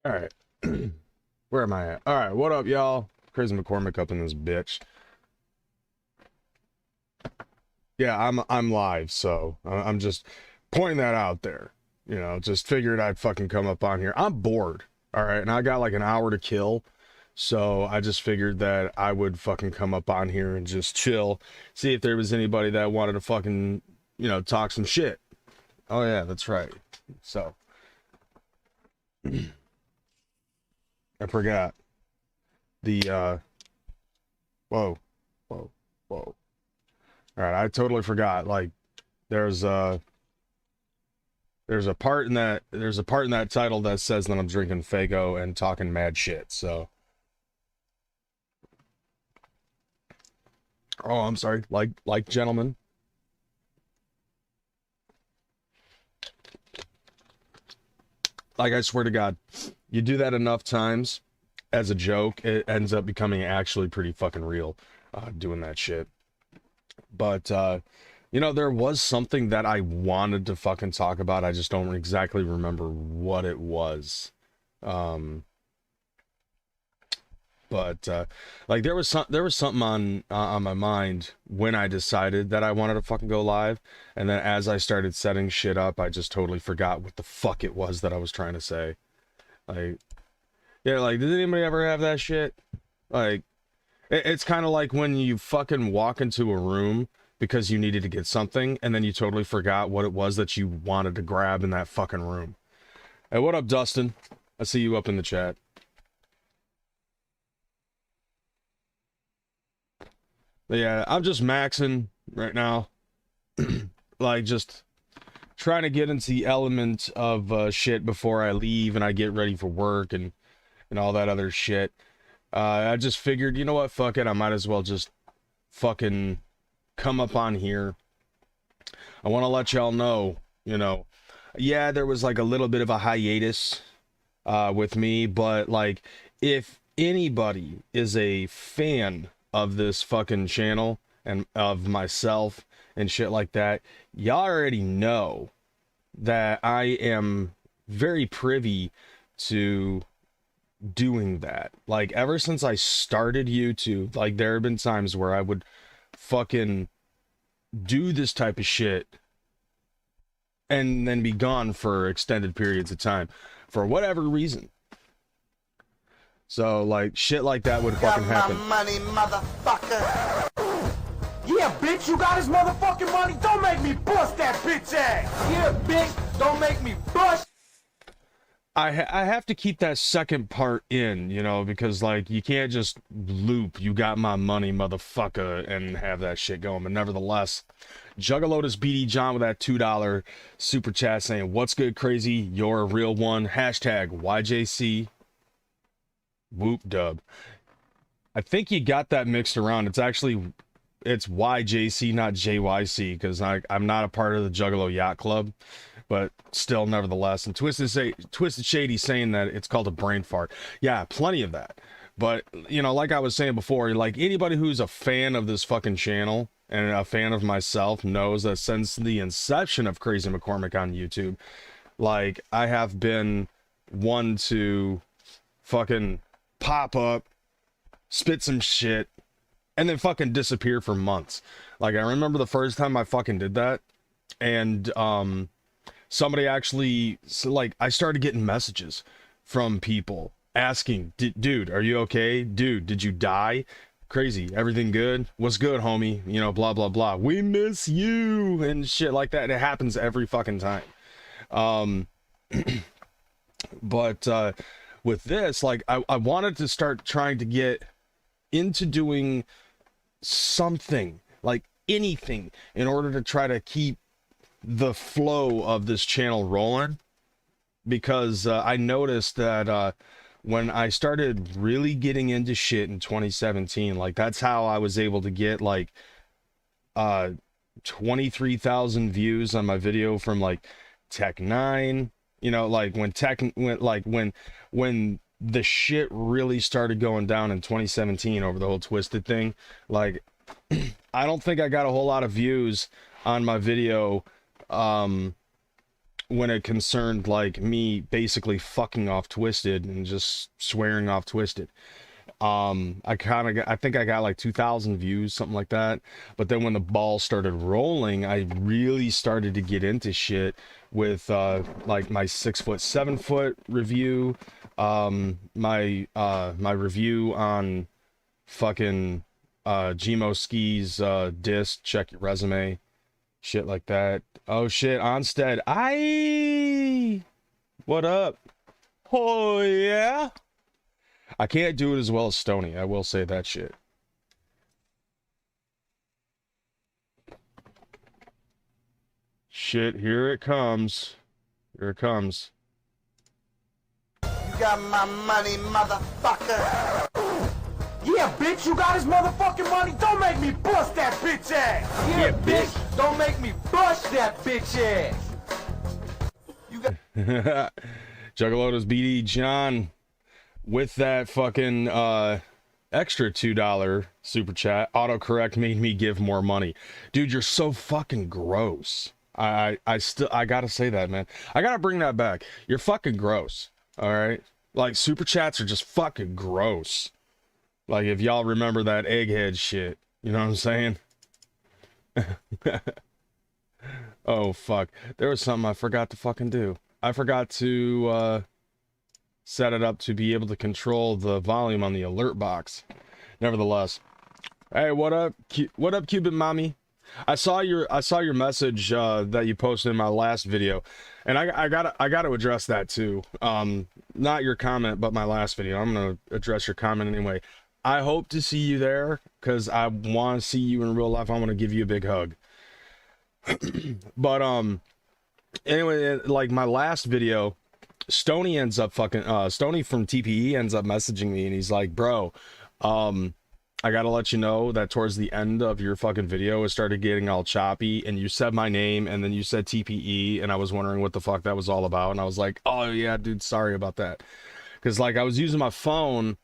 All right. Where am I at? All right. What up, y'all? Kreyz McKormik up in this bitch. Yeah, I'm live, so I'm just pointing that out there. You know, just figured I'd fucking come up on here. I'm bored. All right, and I got like an hour to kill, so I just figured that I would fucking come up on here and just chill, see if there was anybody that wanted to fucking, you know, talk some shit. Oh yeah, that's right. So I forgot the whoa, whoa, whoa. All right, I totally forgot. Like, there's a part in that title that says that I'm drinking Faygo and talking mad shit. So, oh, I'm sorry. Like gentlemen. Like, I swear to God, you do that enough times as a joke, it ends up becoming actually pretty fucking real. Doing that shit. But you know, there was something that I wanted to fucking talk about. I just don't exactly remember what it was. But like there was something on my mind when I decided that I wanted to fucking go live, and then as I started setting shit up, I just totally forgot what the fuck it was that I was trying to say. Like, yeah, like, did anybody ever have that shit? Like, it's kind of like when you fucking walk into a room because you needed to get something, and then you totally forgot what it was that you wanted to grab in that fucking room. Hey, what up, Dustin? I see you up in the chat. But yeah, I'm just maxing right now. Like, just trying to get into the element of shit before I leave and I get ready for work and all that other shit. I just figured, you know what, fuck it, I might as well just fucking come up on here. I want to let y'all know, you know, yeah, there was like a little bit of a hiatus with me, but like, if anybody is a fan of this fucking channel and of myself and shit like that, y'all already know that I am very privy to doing that. Like, ever since I started YouTube, like, there have been times where I would fucking do this type of shit and then be gone for extended periods of time for whatever reason. So, like, shit like that would fucking happen. Money, motherfucker. Yeah, bitch, you got his motherfucking money. Don't make me bust that bitch ass. Yeah, bitch, don't make me bust. I have to keep that second part in, you know, because, like, you can't just loop, you got my money, motherfucker, and have that shit going. But nevertheless, Juggalotus BD John with that $2 super chat saying, what's good, crazy? You're a real one. Hashtag YJC. Whoop dub. I think you got that mixed around. It's YJC, not JYC, because I'm not a part of the Juggalo Yacht Club, but still, nevertheless. And Twisted Shady saying that it's called a brain fart. Yeah, plenty of that. But, you know, like I was saying before, like, anybody who's a fan of this fucking channel and a fan of myself knows that since the inception of Crazy McKormik on YouTube, like, I have been one to fucking pop up, spit some shit, and then fucking disappear for months. Like, I remember the first time I fucking did that, and somebody actually, like, I started getting messages from people asking, dude, are you okay? Dude, did you die? Crazy, everything good? What's good, homie? You know, blah blah blah, we miss you and shit like that. It happens every fucking time. But with this, like, I wanted to start trying to get into doing something, like anything, in order to try to keep the flow of this channel rolling, because I noticed that when I started really getting into shit in 2017, like, that's how I was able to get like 23,000 views on my video from like Tech 9. You know, like, when the shit really started going down in 2017 over the whole Twisted thing, like, I don't think I got a whole lot of views on my video when it concerned like me basically fucking off Twisted and just swearing off Twisted. I think I got like 2,000 views, something like that. But then when the ball started rolling, I really started to get into shit with like my 6 foot 7 foot review, my review on fucking Gmo Ski's disc, check your resume, shit like that. Oh shit, Onstead, what up? Oh yeah. I can't do it as well as Stony, I will say that shit. Shit, here it comes. Here it comes. You got my money, motherfucker. Yeah, bitch, you got his motherfucking money. Don't make me bust that bitch ass. Yeah, bitch, don't make me bust that bitch ass. You got Juggaloto's BD John with that fucking extra $2 super chat. Autocorrect made me give more money. Dude, you're so fucking gross. I gotta say that, man. I gotta bring that back. You're fucking gross. All right, like super chats are just fucking gross. Like if y'all remember that egghead shit, you know what I'm saying? Oh fuck, there was something I forgot to fucking do. I forgot to set it up to be able to control the volume on the alert box. Nevertheless, hey, what up, Cuban mommy? I saw your message that you posted in my last video, and I gotta address that too. Not your comment, but my last video. I'm gonna address your comment anyway. I hope to see you there because I want to see you in real life. I want to give you a big hug. But anyway, like my last video, Stony ends up fucking Stony from TPE ends up messaging me, and he's like, bro, I gotta let you know that towards the end of your fucking video, it started getting all choppy, and you said my name, and then you said TPE, and I was wondering what the fuck that was all about, and I was like, oh yeah, dude, sorry about that, because like I was using my phone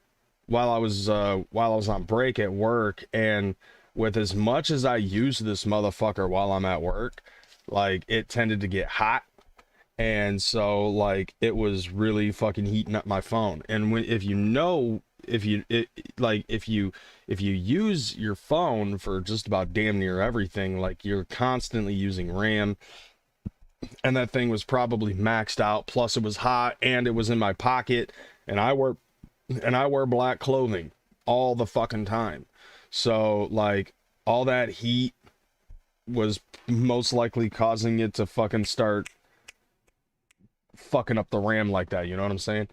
while I was on break at work, and with as much as I use this motherfucker while I'm at work, like it tended to get hot, and so like it was really fucking heating up my phone. And when if you use your phone for just about damn near everything, like you're constantly using RAM, and that thing was probably maxed out, plus it was hot and it was in my pocket, and I wear black clothing all the fucking time, so like all that heat was most likely causing it to fucking start fucking up the RAM like that, you know what I'm saying?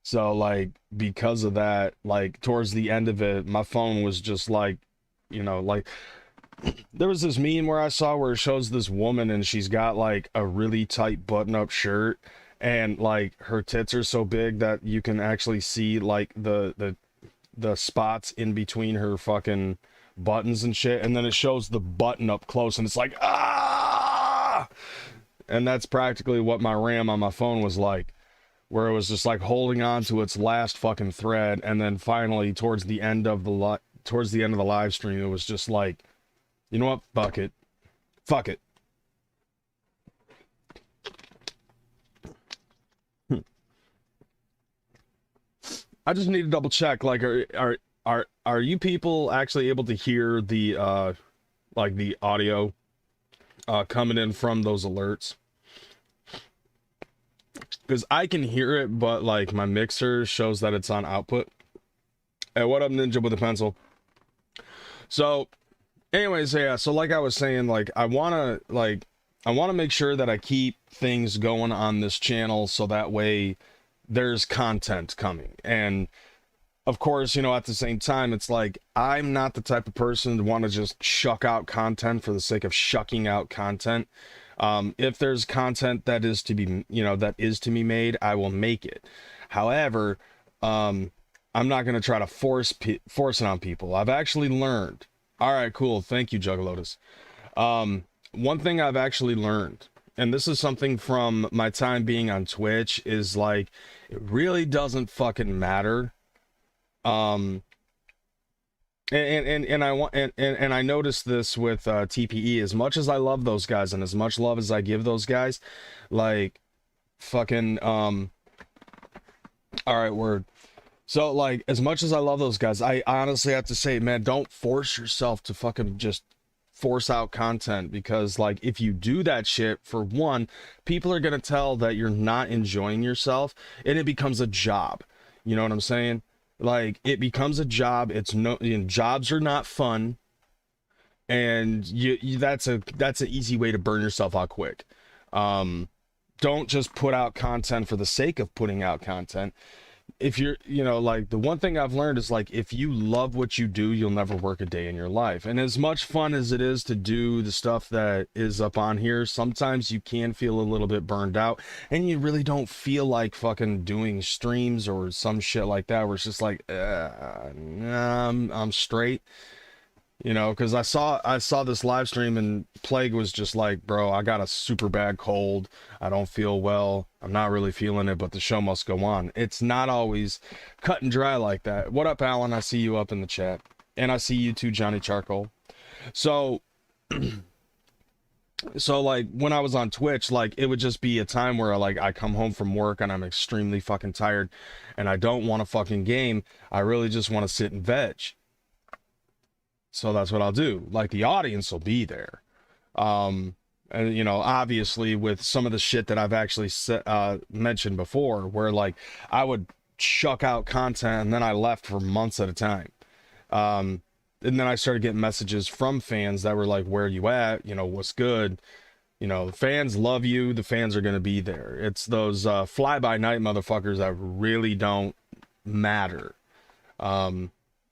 So like because of that, like towards the end of it, my phone was just like, you know, like there was this meme where I saw where it shows this woman and she's got like a really tight button-up shirt, and like her tits are so big that you can actually see like the spots in between her fucking buttons and shit, and then it shows the button up close, and it's like, ah, and that's practically what my RAM on my phone was like, where it was just like holding on to its last fucking thread, and then finally towards the end of the live stream, it was just like, you know what, fuck it. I just need to double check, like are you people actually able to hear the like the audio coming in from those alerts? Because I can hear it, but like my mixer shows that it's on output. Hey, what up, Ninja with a pencil? So anyways, yeah, so like I was saying, like I want to make sure that I keep things going on this channel, so that way there's content coming. And of course, you know, at the same time, it's like I'm not the type of person to want to just shuck out content for the sake of shucking out content. If there's content that is to be, you know, that is to be made, I will make it. However, I'm not going to try to force it on people. I've actually learned. All right, cool. Thank you, Juggalotus. One thing I've actually learned, and this is something from my time being on Twitch, is like, it really doesn't fucking matter And I want and I noticed this with TPE. As much as I love those guys and as much love as I give those guys, like fucking all right, word. So like as much as I love those guys, I honestly have to say, man, don't force yourself to fucking just force out content, because like if you do that shit, for one, people are gonna tell that you're not enjoying yourself and it becomes a job. You know what I'm saying? Like it becomes a job. It's no, you know, jobs are not fun, and you that's an easy way to burn yourself out quick. Don't just put out content for the sake of putting out content. If you're, you know, like the one thing I've learned is like if you love what you do, you'll never work a day in your life. And as much fun as it is to do the stuff that is up on here, sometimes you can feel a little bit burned out and you really don't feel like fucking doing streams or some shit like that where it's just like nah, I'm straight. You know, because I saw this live stream and Plague was just like, bro, I got a super bad cold. I don't feel well. I'm not really feeling it, but the show must go on. It's not always cut and dry like that. What up, Alan? I see you up in the chat. And I see you too, Johnny Charcoal. So, so like when I was on Twitch, like it would just be a time where like I come home from work and I'm extremely fucking tired and I don't want to fucking game. I really just want to sit and veg. So that's what I'll do. Like the audience will be there. And you know, obviously with some of the shit that I've actually mentioned before, where like I would chuck out content and then I left for months at a time. And then I started getting messages from fans that were like, where you at? You know, what's good? You know, fans love you. The fans are going to be there. It's those fly-by-night motherfuckers that really don't matter.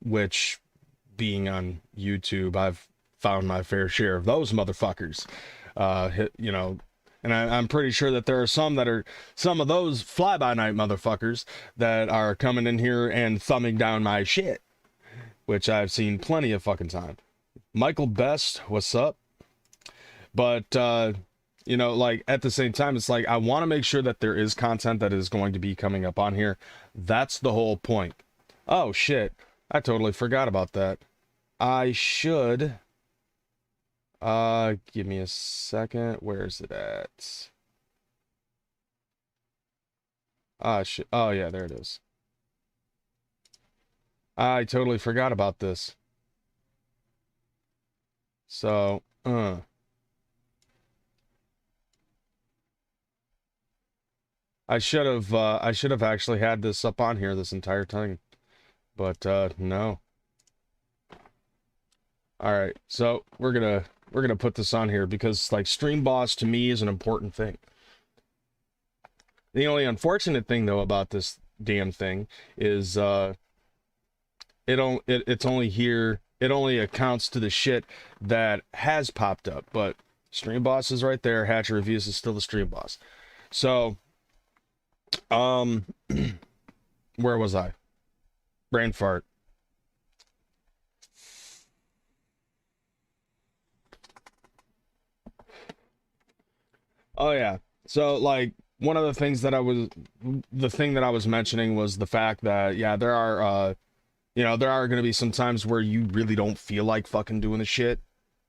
Which, being on YouTube, I've found my fair share of those motherfuckers. You know, and I'm pretty sure that there are some of those fly-by-night motherfuckers that are coming in here and thumbing down my shit, which I've seen plenty of fucking time. Michael Best, what's up? But you know, like at the same time, it's like I want to make sure that there is content that is going to be coming up on here. That's the whole point. Oh shit, I totally forgot about that. I should give me a second. Where's it at? Oh yeah, there it is. I totally forgot about this. So I should have actually had this up on here this entire time, but no. All right, so we're gonna put this on here because like Stream Boss to me is an important thing. The only unfortunate thing though about this damn thing is it's only here. It only accounts to the shit that has popped up, but Stream Boss is right there. Hatcher Reviews is still the Stream Boss. So, where was I? Brain fart. Oh yeah. So like one of the things that I was mentioning was the fact that yeah, there are you know, there are going to be some times where you really don't feel like fucking doing the shit.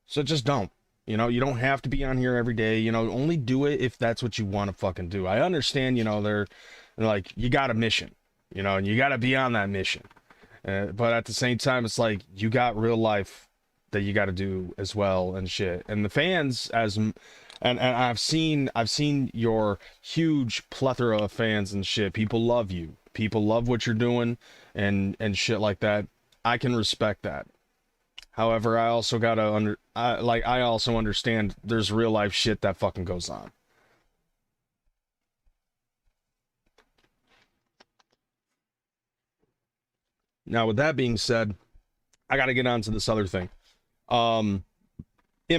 So just don't. You know, you don't have to be on here every day. You know, only do it if that's what you want to fucking do. I understand, you know, they're like, you got a mission, you know, and you got to be on that mission. But at the same time, it's like, you got real life that you got to do as well and shit. And the fans, and I've seen your huge plethora of fans and shit. People love you. People love what you're doing and shit like that. I can respect that. However, I also gotta I also understand there's real life shit that fucking goes on. Now, with that being said, I gotta get on to this other thing. In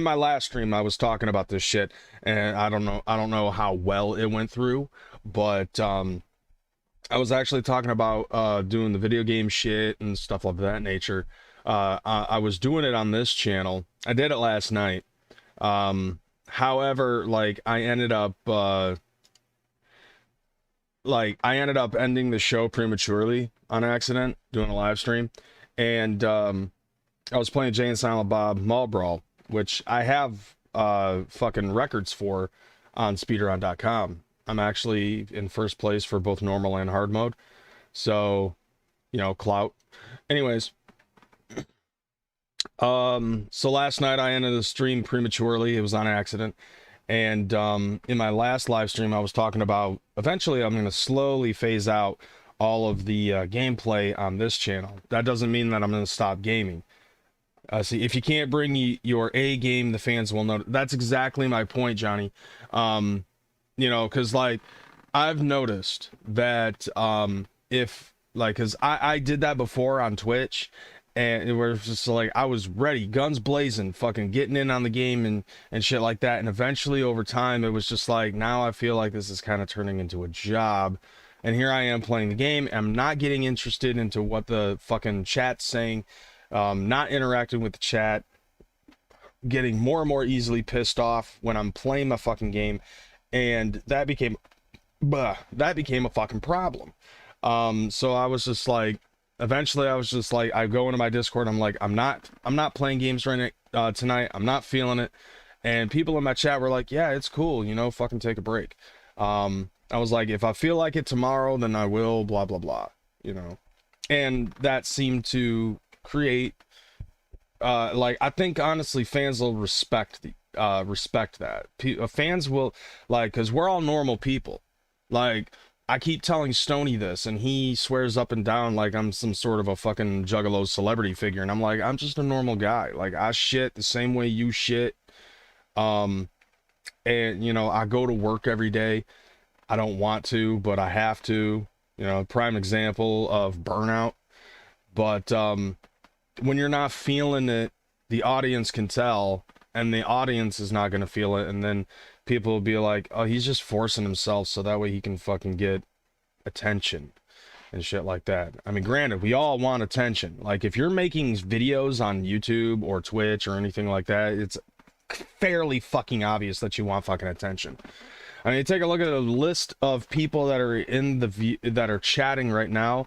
my last stream, I was talking about this shit, and I don't know how well it went through, but I was actually talking about doing the video game shit and stuff of that nature. I was doing it on this channel. I did it last night. However, like I ended up ending the show prematurely on accident, doing a live stream, and I was playing Jay and Silent Bob Mall Brawl, which I have fucking records for on speedrun.com. I'm actually in first place for both normal and hard mode. So, you know, clout. Anyways, so last night I ended the stream prematurely. It was on accident. And in my last live stream, I was talking about eventually I'm going to slowly phase out all of the gameplay on this channel. That doesn't mean that I'm going to stop gaming. See, if you can't bring your A game, the fans will know. That's exactly my point, Johnny. You know, because like I've noticed that if like, because I did that before on Twitch. And it was just like, I was ready, guns blazing, fucking getting in on the game and shit like that. And eventually over time, it was just like, now I feel like this is kind of turning into a job. And here I am playing the game. I'm not getting interested into what the fucking chat's saying, not interacting with the chat, getting more and more easily pissed off when I'm playing my fucking game. And that became a fucking problem. So I was just like, eventually I was just like, I go into my Discord, I'm like, I'm not playing games right tonight. I'm not feeling it. And people in my chat were like, yeah, it's cool, you know, fucking take a break. I was like, if I feel like it tomorrow, then I will, blah, blah, blah, you know. And that seemed to create, like, I think honestly fans will respect that. Fans will, like, because we're all normal people. Like, I keep telling Stoney this, and he swears up and down like I'm some sort of a fucking juggalo celebrity figure, and I'm like, I'm just a normal guy. Like, I shit the same way you shit. And, you know, I go to work every day. I don't want to, but I have to. You know, prime example of burnout. But when you're not feeling it, the audience can tell, and the audience is not going to feel it, and then people will be like, oh, he's just forcing himself so that way he can fucking get attention and shit like that. I mean, granted, we all want attention. Like, if you're making videos on YouTube or Twitch or anything like that, it's fairly fucking obvious that you want fucking attention. I mean, take a look at a list of people that are in the that are chatting right now.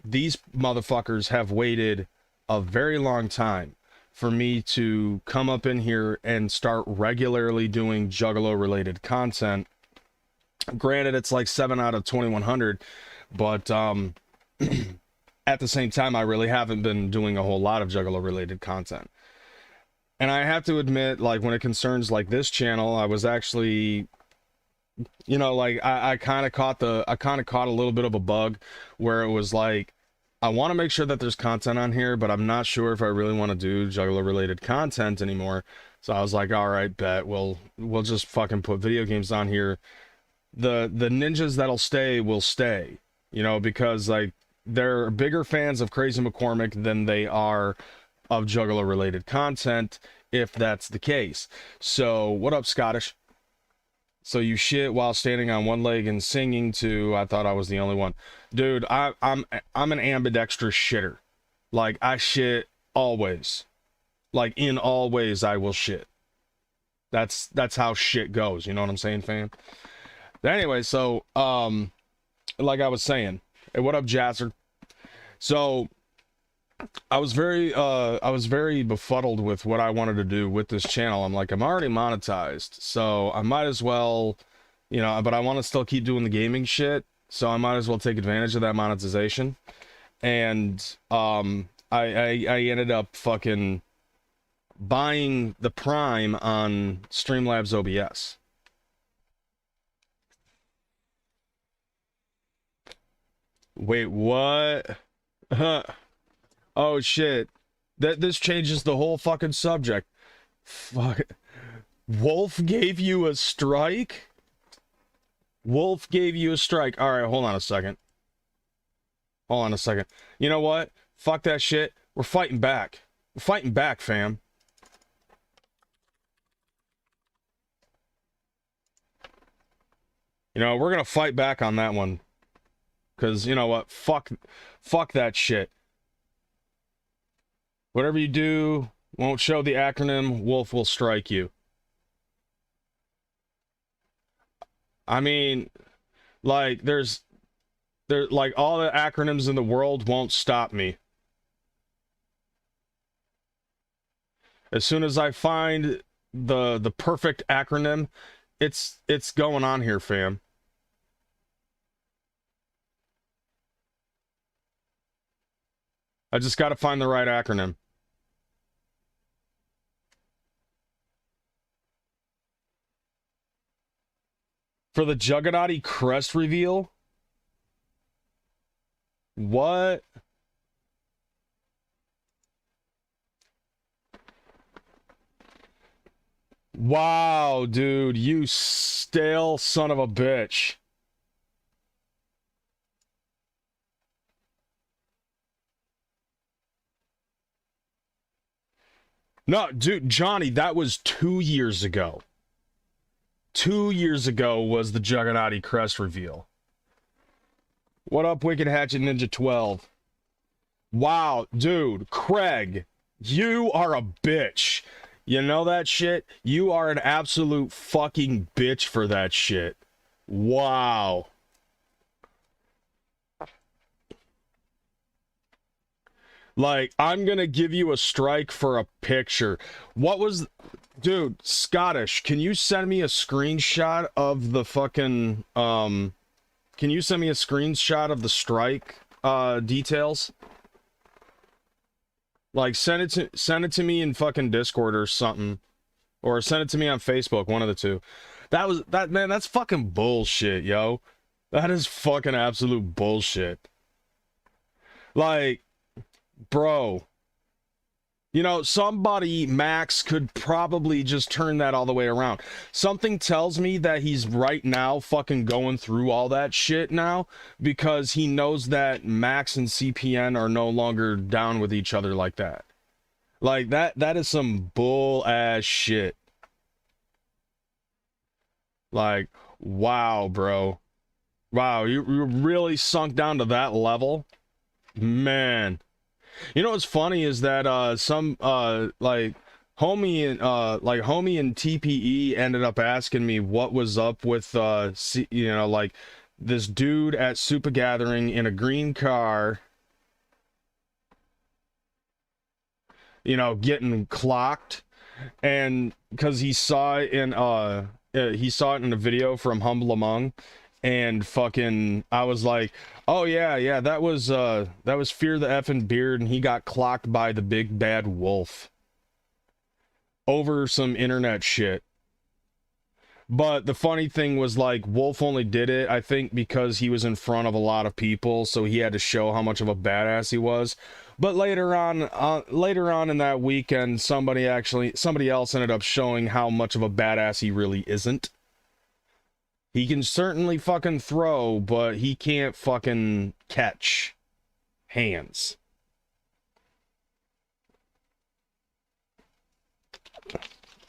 These motherfuckers have waited a very long time for me to come up in here and start regularly doing Juggalo related content. Granted, it's like 7 out of 2100, but at the same time, I really haven't been doing a whole lot of Juggalo related content. And I have to admit, like, when it concerns like this channel, I was actually, you know, like, I kind of caught a little bit of a bug where it was like, I want to make sure that there's content on here, but I'm not sure if I really want to do Juggalo related content anymore. So I was like, all right, bet we'll just fucking put video games on here. The ninjas that'll stay will stay, you know, because like they're bigger fans of Kreyz and McKormik than they are of Juggalo related content, if that's the case. So what up, Scottish? So you shit while standing on one leg and singing too. I thought I was the only one. Dude, I'm an ambidextrous shitter. Like, I shit always. Like, in all ways I will shit. That's how shit goes, you know what I'm saying, fam? But anyway, so like I was saying, hey, what up, Jazzer? So I was very befuddled with what I wanted to do with this channel. I'm like, I'm already monetized, so I might as well, you know, but I want to still keep doing the gaming shit, so I might as well take advantage of that monetization. And I ended up fucking buying the Prime on Streamlabs OBS. Wait, what? Oh shit. This changes the whole fucking subject. Fuck. Wolf gave you a strike? Wolf gave you a strike. Alright, hold on a second. Hold on a second. You know what? Fuck that shit. We're fighting back. We're fighting back, fam. You know, we're gonna fight back on that one. Cause you know what? Fuck that shit. Whatever you do, won't show the acronym, Wolf will strike you. I mean, like, like, all the acronyms in the world won't stop me. As soon as I find the perfect acronym, it's going on here, fam. I just got to find the right acronym. For the Juggernauty crest reveal? What? Wow, dude, you stale son of a bitch. No, dude, Johnny, that was 2 years ago. 2 years ago was the Juggernauty crest reveal. What up, Wicked Hatchet Ninja 12? Wow, dude, Craig, you are a bitch. You know that shit? You are an absolute fucking bitch for that shit. Wow. Like, I'm gonna give you a strike for a picture. What was... Dude, Scottish, can you send me a screenshot of the fucking... Can you send me a screenshot of the strike, details? Like, send it to me in fucking Discord or something. Or send it to me on Facebook, one of the two. Man, that's fucking bullshit, yo. That is fucking absolute bullshit. Like, bro. You know, somebody, Max, could probably just turn that all the way around. Something tells me that he's right now fucking going through all that shit now because he knows that Max and CPN are no longer down with each other like that. Like, that is some bull-ass shit. Like, wow, bro. Wow, you really sunk down to that level? Man. You know what's funny is that like homie and TPE ended up asking me what was up with you know, like this dude at Super Gathering in a green car, you know, getting clocked, and because he saw it in a video from Humble Among. And fucking, I was like, oh yeah, that was Fear the Effing Beard, and he got clocked by the big bad wolf over some internet shit. But the funny thing was, like, Wolf only did it, I think, because he was in front of a lot of people, so he had to show how much of a badass he was. But later on in that weekend, somebody else ended up showing how much of a badass he really isn't. He can certainly fucking throw, but he can't fucking catch hands.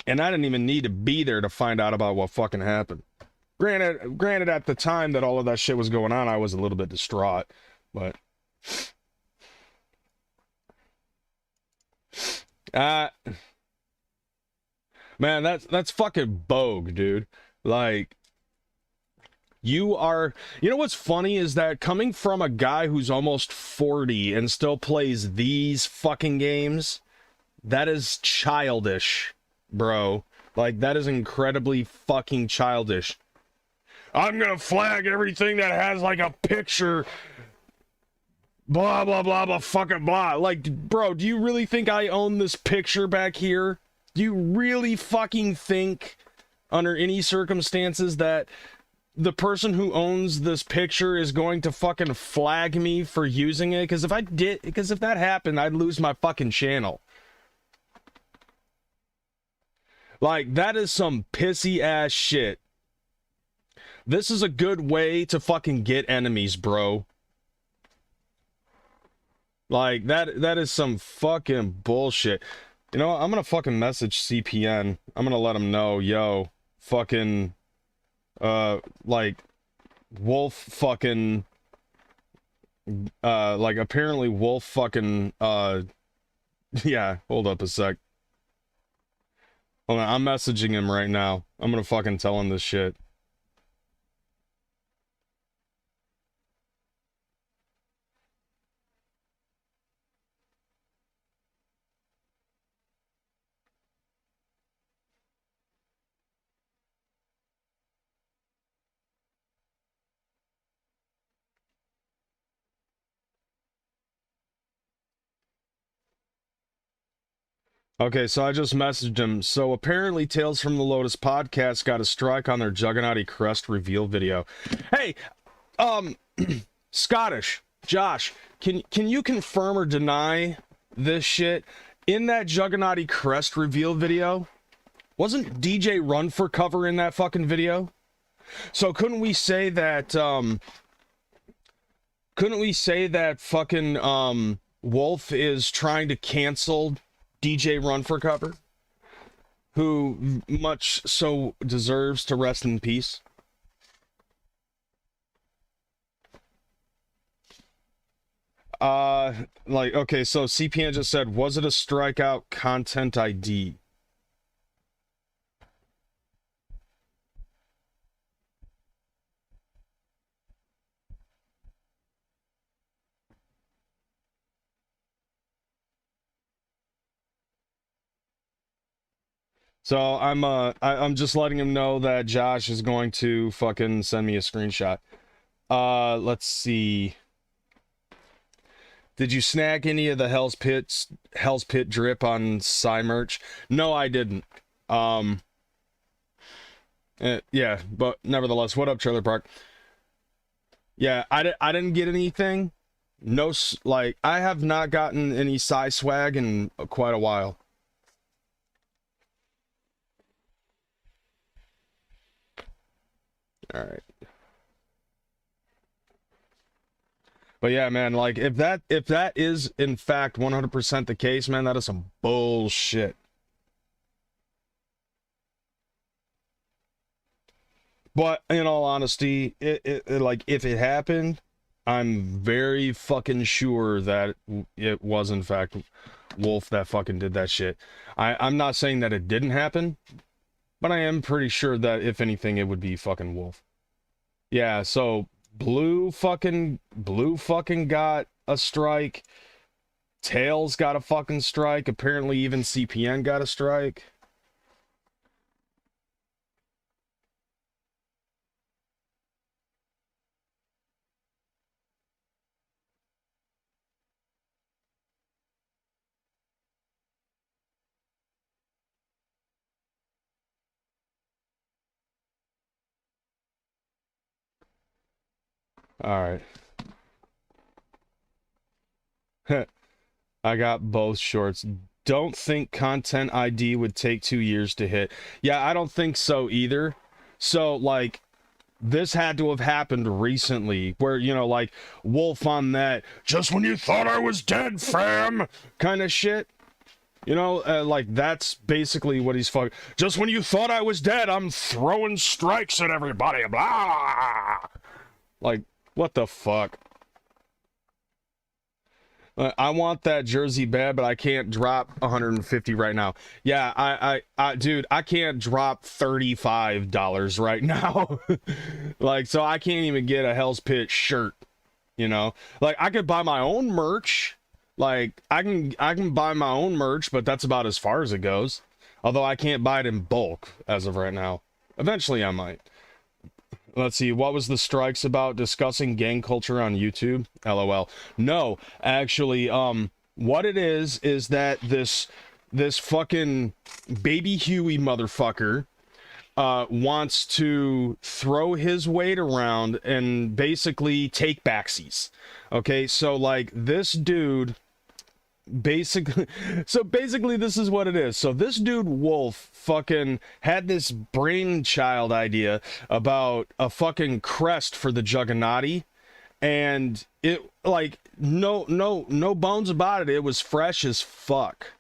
And I didn't even need to be there to find out about what fucking happened. Granted, at the time that all of that shit was going on, I was a little bit distraught, but... man, that's fucking bogue, dude. Like... You know what's funny is that coming from a guy who's almost 40 and still plays these fucking games, that is childish, bro. Like, that is incredibly fucking childish. I'm gonna flag everything that has, like, a picture, blah, blah, blah, blah, fucking blah. Like, bro, do you really think I own this picture back here? Do you really fucking think, under any circumstances, that the person who owns this picture is going to fucking flag me for using it? Because if that happened, I'd lose my fucking channel. Like, that is some pissy ass shit. This is a good way to fucking get enemies, bro. Like, that is some fucking bullshit. You know what? I'm gonna fucking message CPN. I'm gonna let him know, yo, fucking... like, Wolf fucking, like, apparently Wolf fucking, yeah, hold up a sec. Hold on, I'm messaging him right now. I'm gonna fucking tell him this shit. Okay, so I just messaged him. So apparently Tales from the Lotus podcast got a strike on their Juggernauty crest reveal video. Hey, Scottish, Josh, can you confirm or deny this shit? In that Juggernauty crest reveal video, wasn't DJ Run for Cover in that fucking video? So couldn't we say that fucking Wolf is trying to cancel DJ Run for Cover, who much so deserves to rest in peace? Like, okay, so CPN just said, was it a strikeout content ID? So I'm just letting him know that Josh is going to fucking send me a screenshot. Let's see. Did you snag any of the Hell's Pit drip on Psy merch? No, I didn't. Yeah, but nevertheless, what up, Trailer Park? Yeah, I didn't get anything. No, like, I have not gotten any Psy swag in quite a while. All right. But yeah, man, like, if that is in fact 100% the case, man, that is some bullshit. But in all honesty, it like, if it happened, I'm very fucking sure that it was in fact Wolf that fucking did that shit. I'm not saying that it didn't happen, but I am pretty sure that if anything, it would be fucking Wolf. Yeah, so Blue fucking got a strike. Tails got a fucking strike. Apparently even CPN got a strike. All right. I got both shorts. Don't think content ID would take 2 years to hit. Yeah, I don't think so either. So, like, this had to have happened recently, where, you know, like, Wolf on that, just when you thought I was dead, fam, kind of shit. You know, like, that's basically what he's fucking, just when you thought I was dead, I'm throwing strikes at everybody, blah! Like, what the fuck? I want that jersey bad, but I can't drop 150 right now. Yeah, dude, I can't drop $35 right now. Like, so I can't even get a Hell's Pit shirt, you know? Like, I could buy my own merch. Like, I can buy my own merch, but that's about as far as it goes. Although I can't buy it in bulk as of right now. Eventually I might. Let's see, what was the strikes about? Discussing gang culture on YouTube? LOL. No, actually, what it is that this fucking Baby Huey motherfucker wants to throw his weight around and basically take backsies. Okay, so like this dude basically this is what it is. So this dude Wolf fucking had this brainchild idea about a fucking crest for the Juggernauty, and it, like, no bones about it, it was fresh as fuck.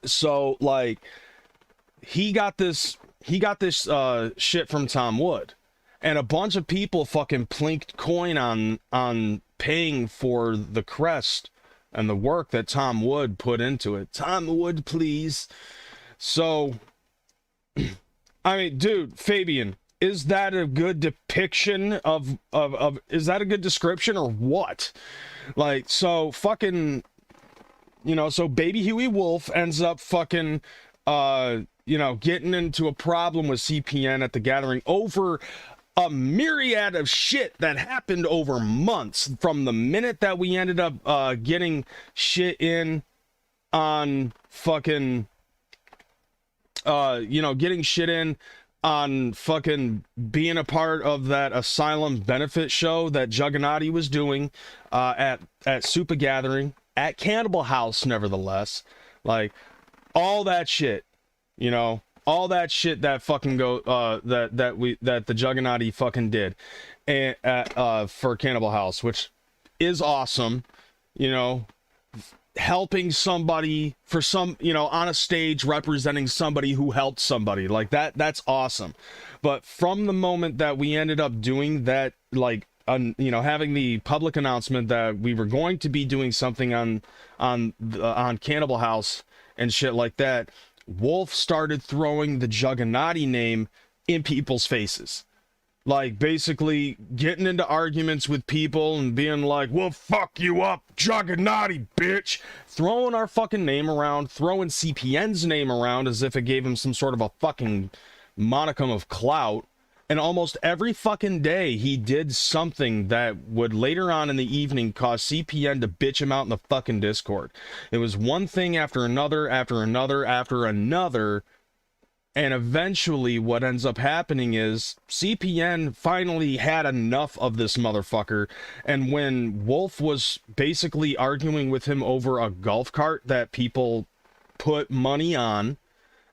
So like he got this shit from Tom Wood, and a bunch of people fucking plinked coin on paying for the crest and the work that Tom Wood put into it. Tom Wood, please. So, I mean, dude, Fabian, is that a good depiction of is that a good description or what? Like, so fucking, you know, so Baby Huey Wolf ends up fucking, you know, getting into a problem with CPN at the gathering over a myriad of shit that happened over months, from the minute that we ended up getting shit in on fucking, you know, getting shit in on fucking being a part of that asylum benefit show that Juggernaut was doing at Super Gathering, at Cannibal House, nevertheless. Like, all that shit, you know, all that shit that fucking that the Juggernaut fucking did and for Cannibal House, which is awesome, you know, helping somebody for some, you know, on a stage representing somebody who helped somebody like that. That's awesome. But from the moment that we ended up doing that, like, you know, having the public announcement that we were going to be doing something on Cannibal House and shit like that, Wolf started throwing the Juggernaut name in people's faces. Like, basically getting into arguments with people and being like, "We'll fuck you up, Juggernaut, bitch." Throwing our fucking name around, throwing CPN's name around as if it gave him some sort of a fucking monicum of clout. And almost every fucking day he did something that would later on in the evening cause CPN to bitch him out in the fucking Discord. It was one thing after another, after another, after another. And eventually what ends up happening is CPN finally had enough of this motherfucker. And when Wolf was basically arguing with him over a golf cart that people put money on,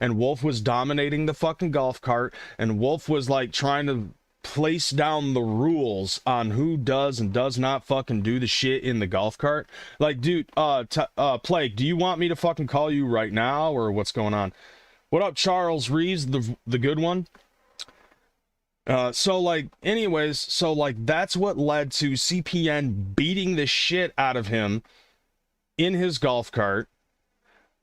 and Wolf was dominating the fucking golf cart, and Wolf was like trying to place down the rules on who does and does not fucking do the shit in the golf cart. Like, dude, Plague, do you want me to fucking call you right now, or what's going on? What up, Charles Reeves, the good one? So, like, anyways, so, like, that's what led to CPN beating the shit out of him in his golf cart,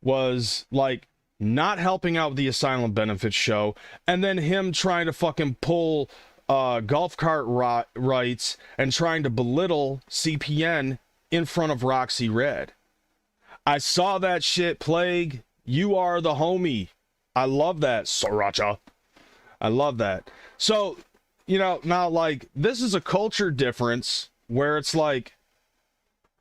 was, like, not helping out with the Asylum Benefits show, and then him trying to fucking pull golf cart rights and trying to belittle CPN in front of Roxy Red. I saw that shit, Plague. You are the homie. I love that, Sriracha. I love that. So, you know, now, like, this is a culture difference where it's like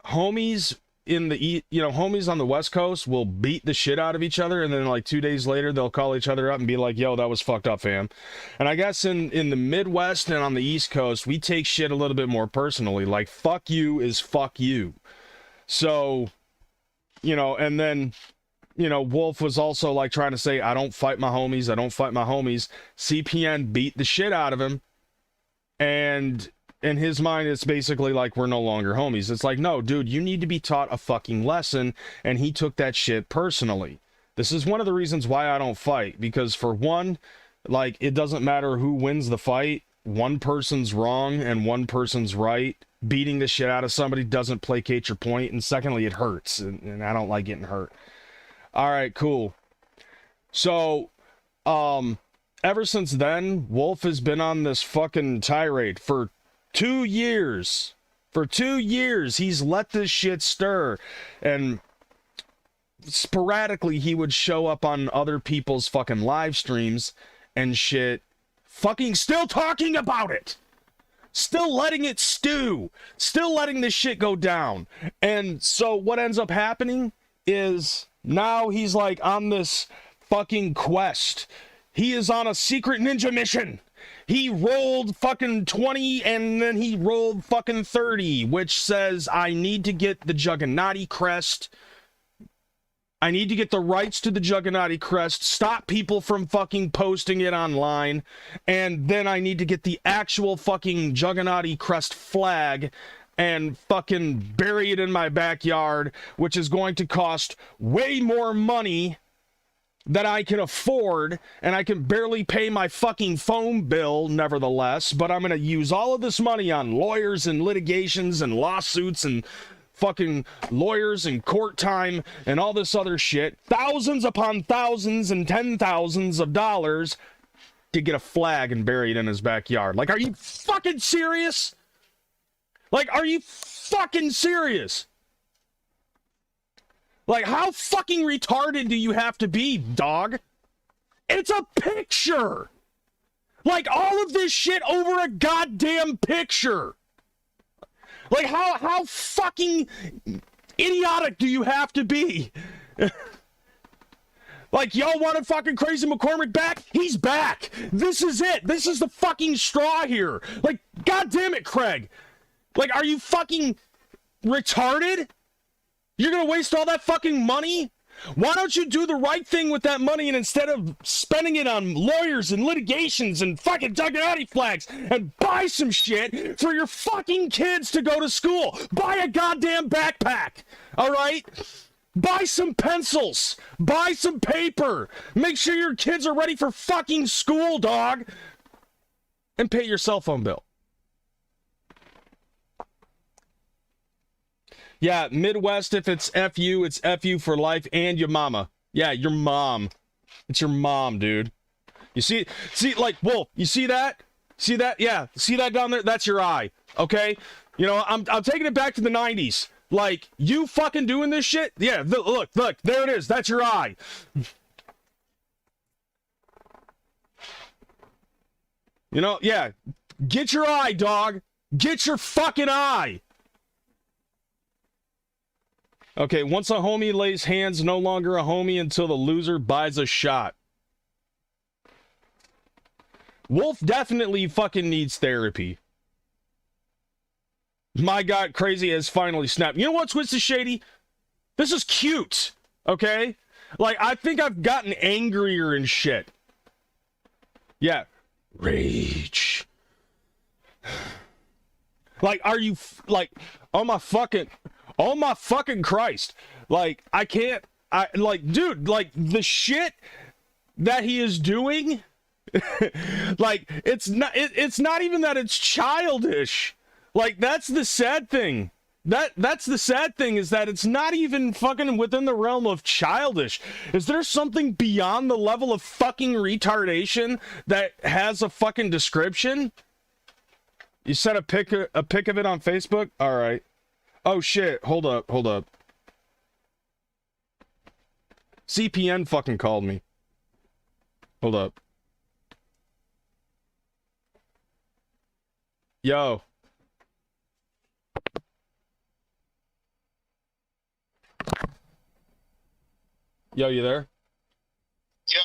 homies in the, you know, homies on the West Coast will beat the shit out of each other, and then like 2 days later they'll call each other up and be like, "Yo, that was fucked up, fam." And I guess in the Midwest and on the East Coast, we take shit a little bit more personally. Like, fuck you is fuck you. So, you know, and then, you know, Wolf was also like trying to say, "I don't fight my homies, I don't fight my homies." CPN beat the shit out of him, and in his mind, it's basically like, we're no longer homies. It's like, no, dude, you need to be taught a fucking lesson, and he took that shit personally. This is one of the reasons why I don't fight, because for one, like, it doesn't matter who wins the fight. One person's wrong and one person's right. Beating the shit out of somebody doesn't placate your point, and secondly, it hurts, and I don't like getting hurt. All right, cool. So, ever since then, Wolf has been on this fucking tirade for 2 years. For 2 years, he's let this shit stir. And sporadically, he would show up on other people's fucking live streams and shit, fucking still talking about it. Still letting it stew. Still letting this shit go down. And so what ends up happening is now he's like on this fucking quest. He is on a secret ninja mission. He rolled fucking 20 and then he rolled fucking 30, which says, I need to get the Juggernaut crest. I need to get the rights to the Juggernaut crest, stop people from fucking posting it online, and then I need to get the actual fucking Juggernaut crest flag and fucking bury it in my backyard, which is going to cost way more money that I can afford, and I can barely pay my fucking phone bill, nevertheless, but I'm going to use all of this money on lawyers and litigations and lawsuits and fucking lawyers and court time and all this other shit. Thousands upon thousands and 10,000s of dollars to get a flag and bury it in his backyard. Like, are you fucking serious? Like, are you fucking serious? Like, how fucking retarded do you have to be, dog? It's a picture! Like, all of this shit over a goddamn picture! Like, how fucking idiotic do you have to be Like, y'all wanted fucking Crazy McKormik back? He's back. This is it. This is the fucking straw here. Like, goddamn it, Craig. Like, are you fucking retarded? You're gonna waste all that fucking money? Why don't you do the right thing with that money, and instead of spending it on lawyers and litigations and fucking Juggernaut flags, and buy some shit for your fucking kids to go to school? Buy a goddamn backpack, all right? Buy some pencils. Buy some paper. Make sure your kids are ready for fucking school, dog. And pay your cell phone bill. Yeah, Midwest, if it's FU, it's FU for life and your mama. Yeah, your mom. It's your mom, dude. You see, like, Wolf, you see that? See that? Yeah, see that down there? That's your eye, okay? You know, I'm taking it back to the 90s. Like, you fucking doing this shit? Yeah, look, there it is. That's your eye. You know, yeah. Get your eye, dog. Get your fucking eye. Okay, once a homie lays hands, no longer a homie until the loser buys a shot. Wolf definitely fucking needs therapy. My God, Crazy has finally snapped. You know what, Twisted Shady? This is cute, okay? Like, I think I've gotten angrier and shit. Yeah. Rage. Like, are you, like, oh my fucking Christ. Like, like, dude, like, the shit that he is doing, like, it's not even that it's childish. Like, that's the sad thing. That's the sad thing, is that it's not even fucking within the realm of childish. Is there something beyond the level of fucking retardation that has a fucking description? You sent a pic of it on Facebook? All right. Oh shit, hold up. CPN fucking called me. Hold up. Yo. Yo, you there? Yeah.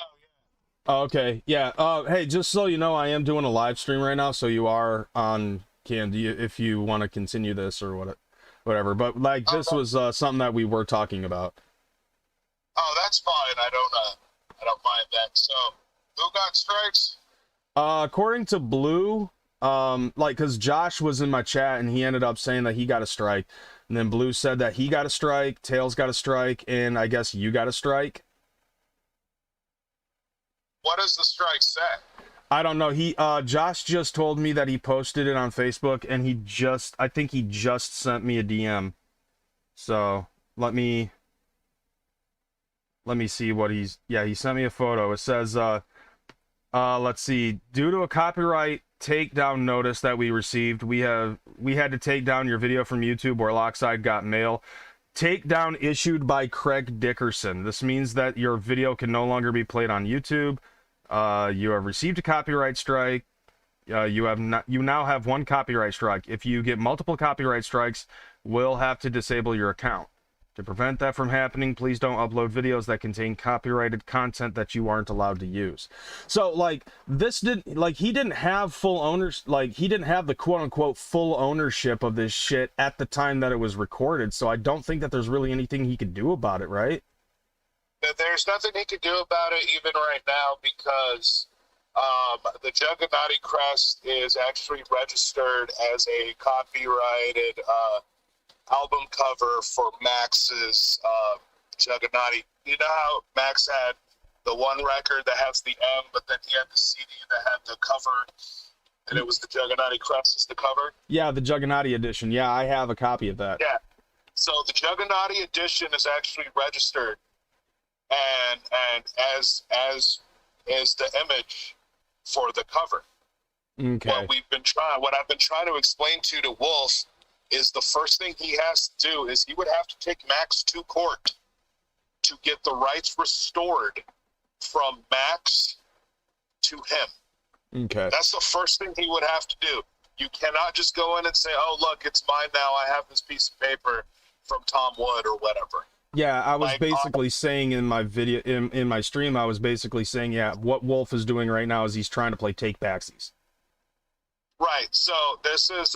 Oh, okay, yeah. Hey, just so you know, I am doing a live stream right now, so you are on cam if you want to continue this or whatever. But like, this was something that we were talking about. Oh, that's fine. I don't mind that. So, who got strikes? According to Blue, like, cause Josh was in my chat and he ended up saying that he got a strike, and then Blue said that he got a strike, Tails got a strike, and I guess you got a strike. What does the strike say? I don't know. Josh just told me that he posted it on Facebook, and I think he just sent me a DM. So let me see what he sent me a photo. It says, let's see, due to a copyright takedown notice that we received, we had to take down your video from YouTube where Lockside got mail. Takedown issued by Craig Dickerson. This means that your video can no longer be played on YouTube. You have received a copyright strike. You now have one copyright strike. If you get multiple copyright strikes, we'll have to disable your account. To prevent that from happening, please don't upload videos that contain copyrighted content that you aren't allowed to use. So, like, he didn't have full owners, like, he didn't have the quote-unquote full ownership of this shit at the time that it was recorded, so I don't think that there's really anything he could do about it, right? There's nothing he could do about it even right now, because the Juggernaut crest is actually registered as a copyrighted album cover for Max's Juggernaut. You know how Max had the one record that has the M, but then he had the CD that had the cover, and it was the Juggernaut crest as the cover? Yeah, the Juggernaut edition. Yeah, I have a copy of that. Yeah. So the Juggernaut edition is actually registered, and as is the image for the cover. Okay. What I've been trying to explain to Wolf is the first thing he has to do is he would have to take Max to court to get the rights restored from Max to him. Okay. That's the first thing he would have to do. You cannot just go in and say, oh, look, it's mine now. I have this piece of paper from Tom Wood or whatever. Yeah, I was Like, basically saying in my video, in my stream, I was basically saying, yeah, what Wolf is doing right now is he's trying to play take backsies. right. So this is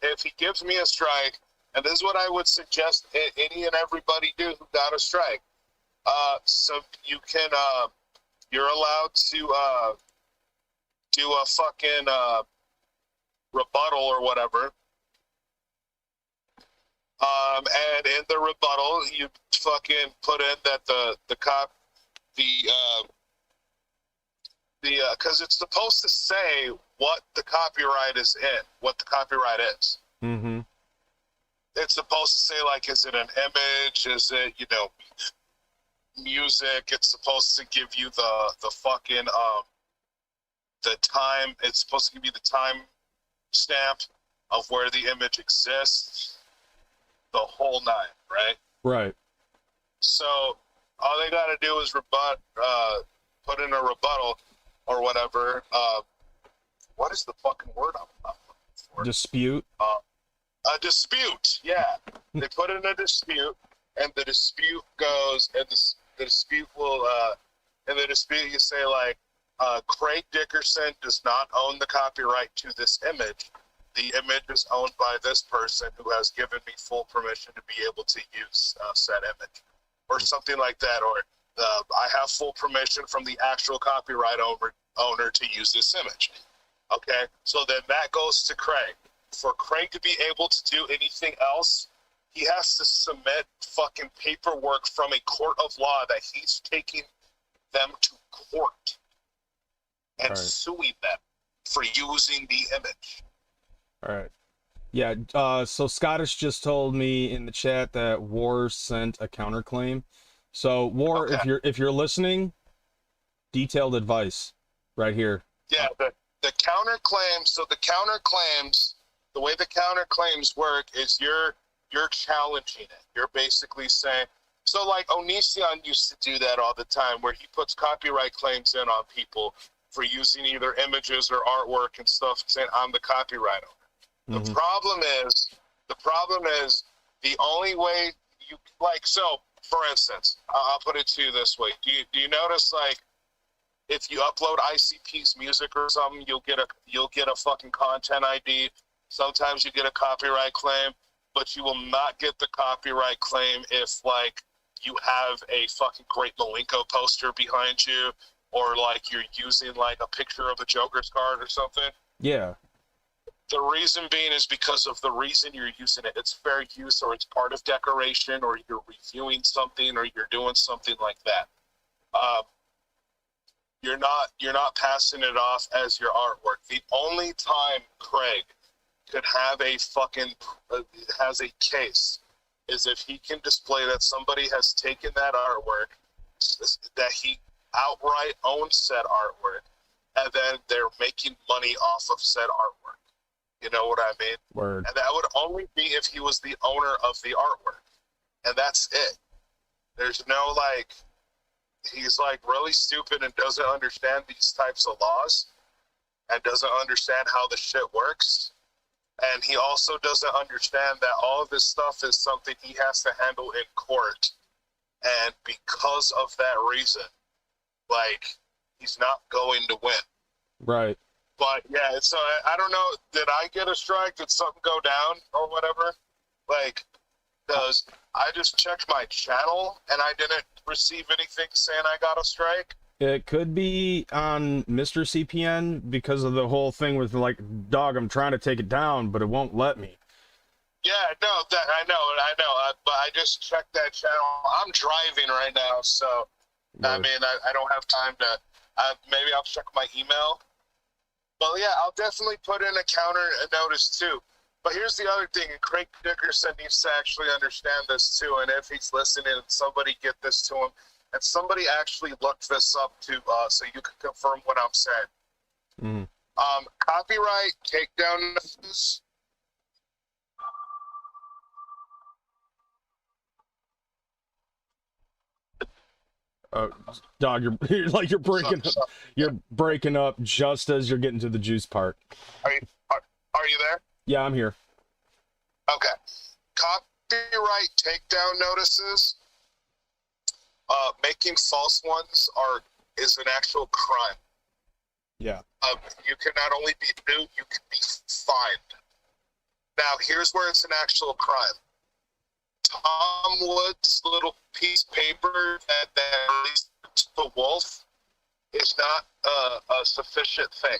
if he gives me a strike, and this is what I would suggest any and everybody do who got a strike. So you can you're allowed to do a fucking rebuttal or whatever. And in the rebuttal, you fucking put in that because it's supposed to say what the copyright is in, what the copyright is. Mm-hmm. It's supposed to say, like, is it an image? Is it, you know, music? It's supposed to give you the fucking the time. It's supposed to give you the time stamp of where the image exists. The whole nine, right? Right. So all they got to do is put in a rebuttal or whatever. What is the fucking word I'm looking for? Dispute. A dispute, yeah. They put in a dispute, and the dispute goes, and the dispute will, in the dispute you say, like, Craig Dickerson does not own the copyright to this image. The image is owned by this person who has given me full permission to be able to use said image, or something like that, or I have full permission from the actual copyright owner to use this image. Okay, so then that goes to Craig. For Craig to be able to do anything else, he has to submit fucking paperwork from a court of law that he's taking them to court and suing them for using the image. All right. Yeah, so Scottish just told me in the chat that War sent a counterclaim. So War, Okay. if you're listening, detailed advice right here. Yeah, the counterclaims, so the counterclaims, the way the counterclaims work is you're challenging it. You're basically saying, so like Onision used to do that all the time, where he puts copyright claims in on people for using either images or artwork and stuff, saying I'm the copyright owner. The problem is the only way you, like, so for instance, I'll put it to you this way. Do you notice, like, if you upload ICP's music or something, you'll get a fucking content ID. Sometimes you get a copyright claim, but you will not get the copyright claim if, like, you have a fucking great Malenko poster behind you, or like you're using like a picture of a Joker's card or something. Yeah. The reason being is because of the reason you're using it. It's fair use, or it's part of decoration, or you're reviewing something, or you're doing something like that. You're not passing it off as your artwork. The only time Craig could have has a case is if he can display that somebody has taken that artwork, that he outright owns said artwork, and then they're making money off of said artwork. You know what I mean? Word. And that would only be if he was the owner of the artwork. And that's it. There's no, like, he's like really stupid and doesn't understand these types of laws and doesn't understand how the shit works. And he also doesn't understand that all of this stuff is something he has to handle in court. And because of that reason, like, he's not going to win. Right. But yeah, so I don't know, did I get a strike? Did something go down or whatever? Like, because I just checked my channel and I didn't receive anything saying I got a strike. It could be on Mr. CPN because of the whole thing with, like, dog, I'm trying to take it down, but it won't let me. Yeah, no, I know. But I just checked that channel. I'm driving right now, so, I mean, I don't have time to, maybe I'll check my email. Well, yeah, I'll definitely put in a counter notice too. But here's the other thing, and Craig Dickerson needs to actually understand this too, and if he's listening, somebody get this to him, and somebody actually look this up too, so you can confirm what I'm saying. Copyright takedown notices. Dog, you're breaking up. You're breaking up just as you're getting to the juice part. Are you there? Yeah, I'm here. Okay. Copyright takedown notices making false ones is an actual crime. Yeah. You can not only be sued, you can be fined. Now, here's where it's an actual crime. Tom Wood's little piece of paper that released to Wolf is not a sufficient thing.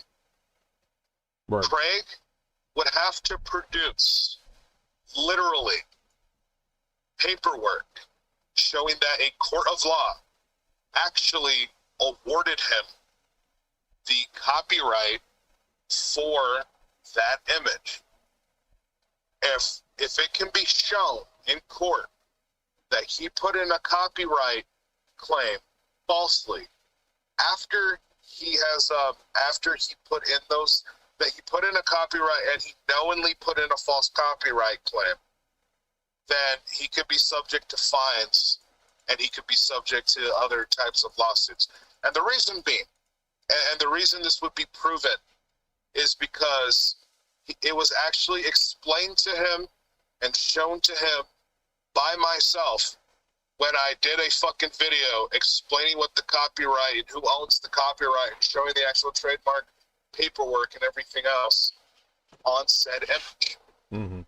Right. Craig would have to produce literally paperwork showing that a court of law actually awarded him the copyright for that image. If it can be shown in court that he put in a copyright claim falsely after he put in those, that he put in a copyright and he knowingly put in a false copyright claim, then he could be subject to fines and he could be subject to other types of lawsuits. And the reason being, and the reason this would be proven, is because it was actually explained to him and shown to him by myself when I did a fucking video explaining what the copyright, who owns the copyright, and showing the actual trademark paperwork and everything else on said image. Mm-hmm.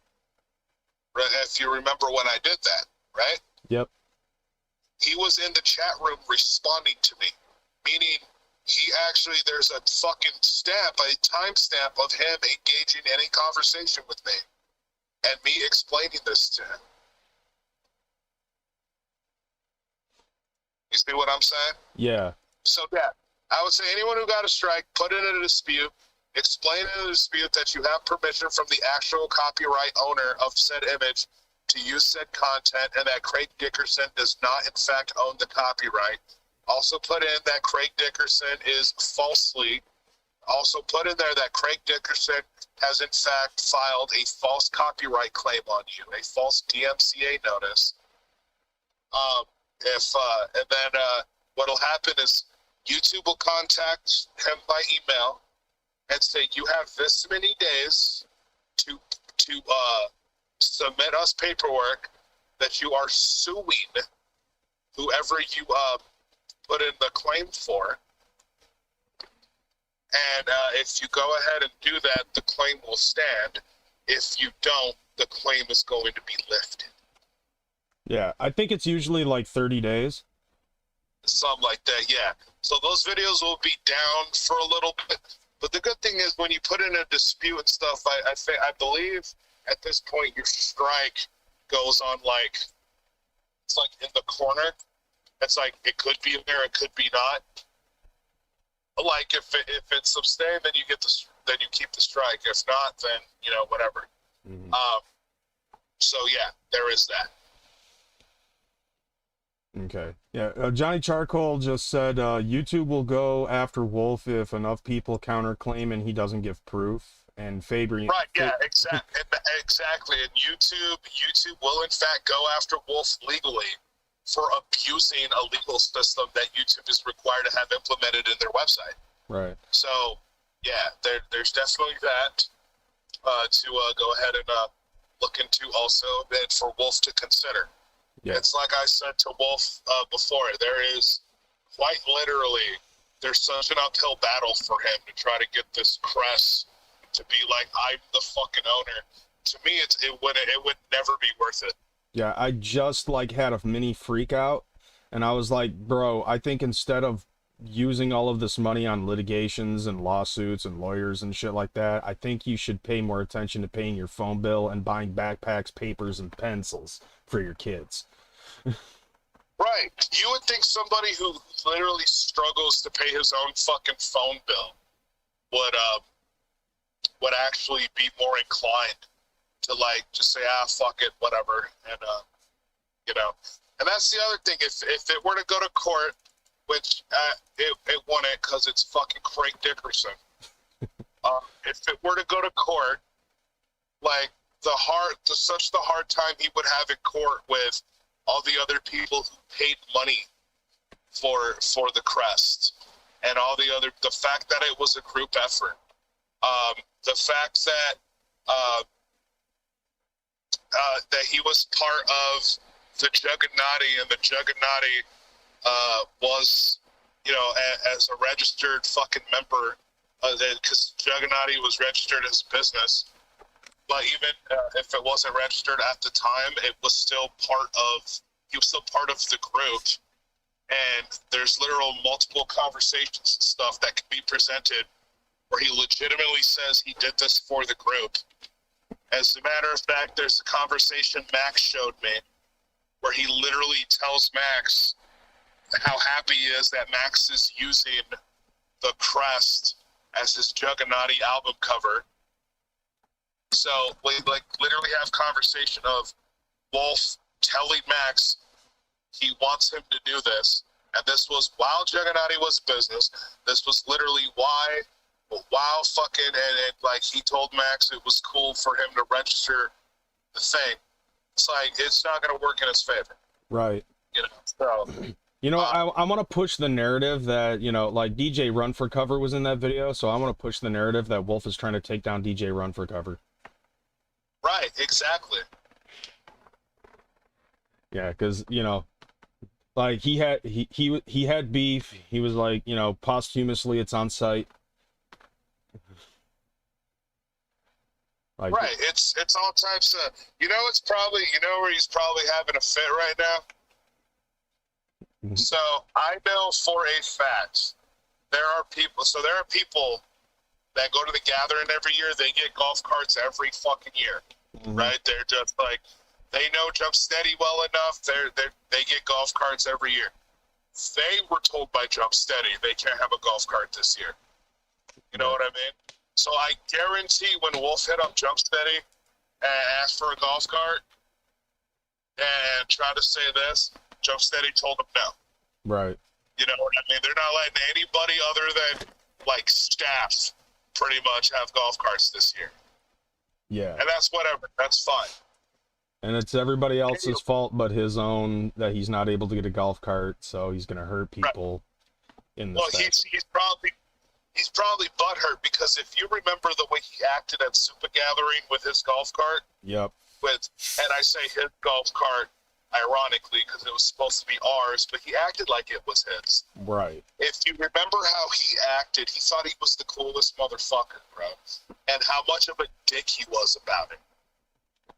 If you remember when I did that, right? Yep. He was in the chat room responding to me, meaning he actually, there's a fucking stamp, a timestamp of him engaging in a conversation with me and me explaining this to him. You see what I'm saying? Yeah. So yeah, I would say anyone who got a strike, put in a dispute, explain in a dispute that you have permission from the actual copyright owner of said image to use said content and that Craig Dickerson does not in fact own the copyright. Also put in that Craig Dickerson is falsely, also put in there that Craig Dickerson has in fact filed a false copyright claim on you, a false DMCA notice. And then what'll happen is YouTube will contact him by email and say, you have this many days to submit us paperwork that you are suing whoever you put in the claim for. And if you go ahead and do that, the claim will stand. If you don't, the claim is going to be lifted. Yeah, I think it's usually like 30 days. Something like that, yeah. So those videos will be down for a little bit. But the good thing is when you put in a dispute and stuff, I believe at this point your strike goes on like, it's like in the corner. It's like it could be there, it could be not. Like if it's sustained, then you keep the strike. If not, then whatever. Mm-hmm. So yeah, there is that. Okay. Yeah. Johnny Charcoal just said YouTube will go after Wolf if enough people counterclaim and he doesn't give proof. And Fabian. Right. Yeah. Exactly. And YouTube will in fact go after Wolf legally for abusing a legal system that YouTube is required to have implemented in their website. Right. So yeah, there's definitely that to go ahead and look into also, and for Wolf to consider. Yeah. It's like I said to Wolf before, there's such an uphill battle for him to try to get this press to be like, I'm the fucking owner. To me, it would never be worth it. Yeah, I just had a mini freak out and I was like, bro, I think instead of using all of this money on litigations and lawsuits and lawyers and shit like that, I think you should pay more attention to paying your phone bill and buying backpacks, papers, and pencils for your kids. Right. You would think somebody who literally struggles to pay his own fucking phone bill would actually be more inclined to just say, fuck it, whatever, and and that's the other thing. If it were to go to court, which it wouldn't because it's fucking Craig Dickerson. If it were to go to court, the hard time he would have in court with all the other people who paid money for the crest, and the fact that it was a group effort, the fact that that he was part of the Juggernaut and the Juggernaut was, you know, as a registered fucking member, because Juggernaut was registered as a business. But even if it wasn't registered at the time, it was still he was still part of the group. And there's literal multiple conversations and stuff that can be presented where he legitimately says he did this for the group. As a matter of fact, there's a conversation Max showed me where he literally tells Max how happy he is that Max is using the crest as his Juggernauty album cover. So we like literally have conversation of Wolf telling Max he wants him to do this, and this was while Juggernauty was a business. This was literally while fucking and like he told Max it was cool for him to register the thing. It's like it's not gonna work in his favor, right? You know. So you know, I want to push the narrative that, you know, like DJ Run for Cover was in that video, so I want to push the narrative that Wolf is trying to take down DJ Run for Cover. Right, exactly. Yeah, because, you know, like he had beef. He was like, you know, posthumously it's on site. Like, right, it's all types of, you know, it's probably, you know where he's probably having a fit right now? So I know for a fact there are people that go to the gathering every year. They get golf carts every fucking year, right? They're just like, they know Jump Steady well enough. They get golf carts every year. They were told by Jump Steady they can't have a golf cart this year. You know what I mean? So I guarantee when Wolf hit up Jump Steady and asked for a golf cart and tried to say this, Jump Steady told him no. right. You know what I mean? They're not letting anybody other than like staff pretty much have golf carts this year. Yeah. And that's whatever. That's fine. And it's everybody else's fault but his own that he's not able to get a golf cart, so he's gonna hurt people in the he's probably butthurt because if you remember the way he acted at Super Gathering with his golf cart, Yep. and I say his golf cart ironically because it was supposed to be ours, but he acted like it was his. Right. If you remember how he acted, he thought he was the coolest motherfucker, bro, and how much of a dick he was about it.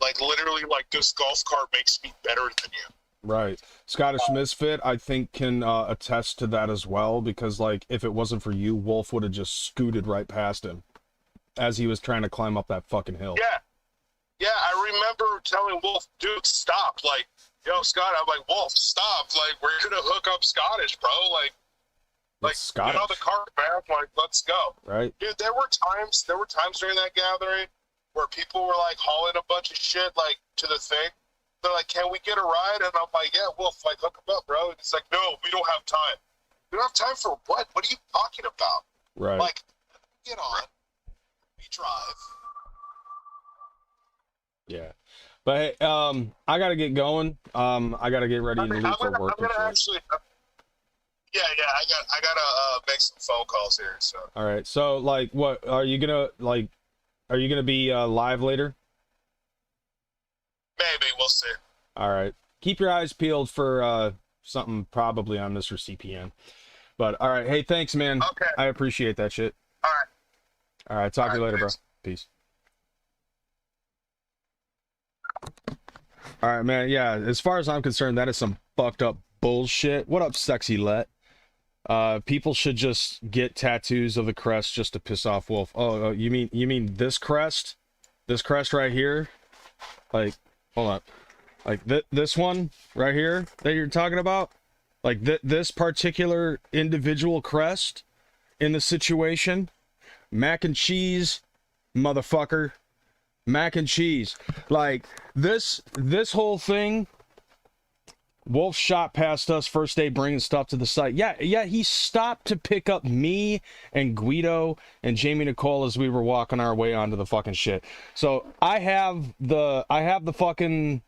Like literally, like this golf cart makes me better than you. Right. Scottish Misfit, I think, can attest to that as well, because, like, if it wasn't for you, Wolf would have just scooted right past him as he was trying to climb up that fucking hill. Yeah. Yeah, I remember telling Wolf, dude, stop. Like, yo, Scott, I'm like, Wolf, stop. Like, we're going to hook up Scottish, bro. Like, Scottish. you know, the cart, man. Like, let's go. Right. Dude, there were times during that gathering where people were, like, hauling a bunch of shit, like, to the thing. They're like, can we get a ride? And I'm like, yeah, Wolf, like, hook him up, bro. And he's like, no, we don't have time. We don't have time for what? What are you talking about? Right. Like, get on. We drive. Yeah. But hey, I gotta get going. I gotta get ready to leave for work. I'm gonna actually. Yeah, I gotta make some phone calls here. So. All right. So, like, what are you gonna like? Are you gonna be live later? Maybe we'll see. All right. Keep your eyes peeled for something probably on Mr. CPN. But all right. Hey, thanks, man. Okay. I appreciate that shit. All right. All right. Talk to you later, bro. Thanks. Peace. All right, man. Yeah, as far as I'm concerned, that is some fucked up bullshit. What up, Sexy Let? People should just get tattoos of the crest just to piss off Wolf. Oh, you mean this crest? This crest right here? Like, hold on. Like this one right here that you're talking about? Like this particular individual crest in the situation? Mac and cheese, motherfucker. Mac and cheese. Like this whole thing. Wolf shot past us first day bringing stuff to the site. Yeah, he stopped to pick up me and Guido and Jamie Nicole as we were walking our way onto the fucking shit. So I have the fucking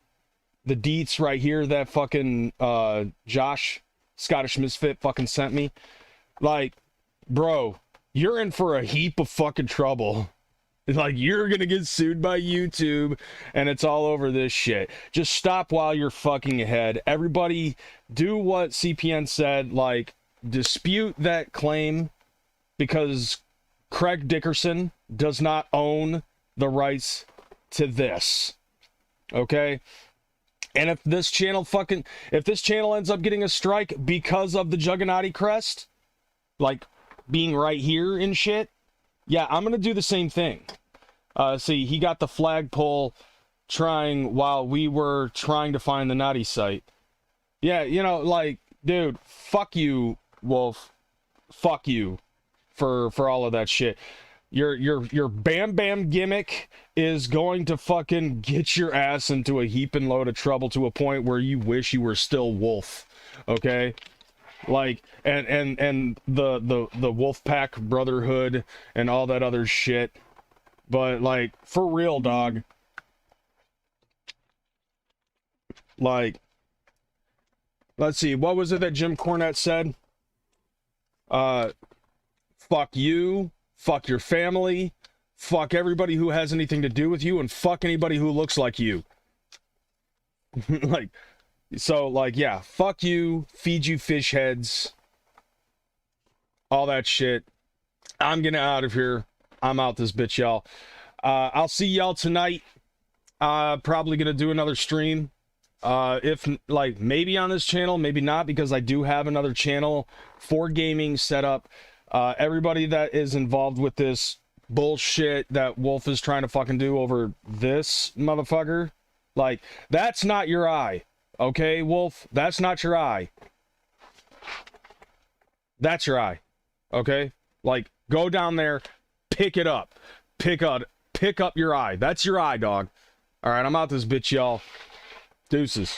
the deets right here that fucking Josh Scottish Misfit fucking sent me. Like, bro, you're in for a heap of fucking trouble Like, you're gonna get sued by YouTube, and it's all over this shit. Just stop while you're fucking ahead. Everybody, do what CPN said. Like, dispute that claim, because Craig Dickerson does not own the rights to this. Okay? And if this channel ends up getting a strike because of the Juggernaut crest, like being right here and shit, yeah, I'm gonna do the same thing. See, he got the flagpole trying while we were trying to find the naughty site. Yeah, you know, like, dude, fuck you, Wolf. Fuck you for all of that shit. Your Bam Bam gimmick is going to fucking get your ass into a heaping load of trouble to a point where you wish you were still Wolf. Okay? Like, and the Wolfpack Brotherhood and all that other shit. But, like, for real, dog. Like, let's see, what was it that Jim Cornette said? Fuck you, fuck your family, fuck everybody who has anything to do with you, and fuck anybody who looks like you. Like, so, like, yeah, fuck you, feed you fish heads, all that shit. I'm getting out of here. I'm out this bitch, y'all. I'll see y'all tonight. Probably gonna do another stream. If, like, maybe on this channel, maybe not, because I do have another channel for gaming set up. Everybody that is involved with this bullshit that Wolf is trying to fucking do over this motherfucker, like, that's not your eye. Okay, Wolf? That's not your eye. That's your eye. Okay? Like, go down there, pick it up. Pick up your eye. That's your eye, dog. Alright, I'm out this bitch, y'all. Deuces.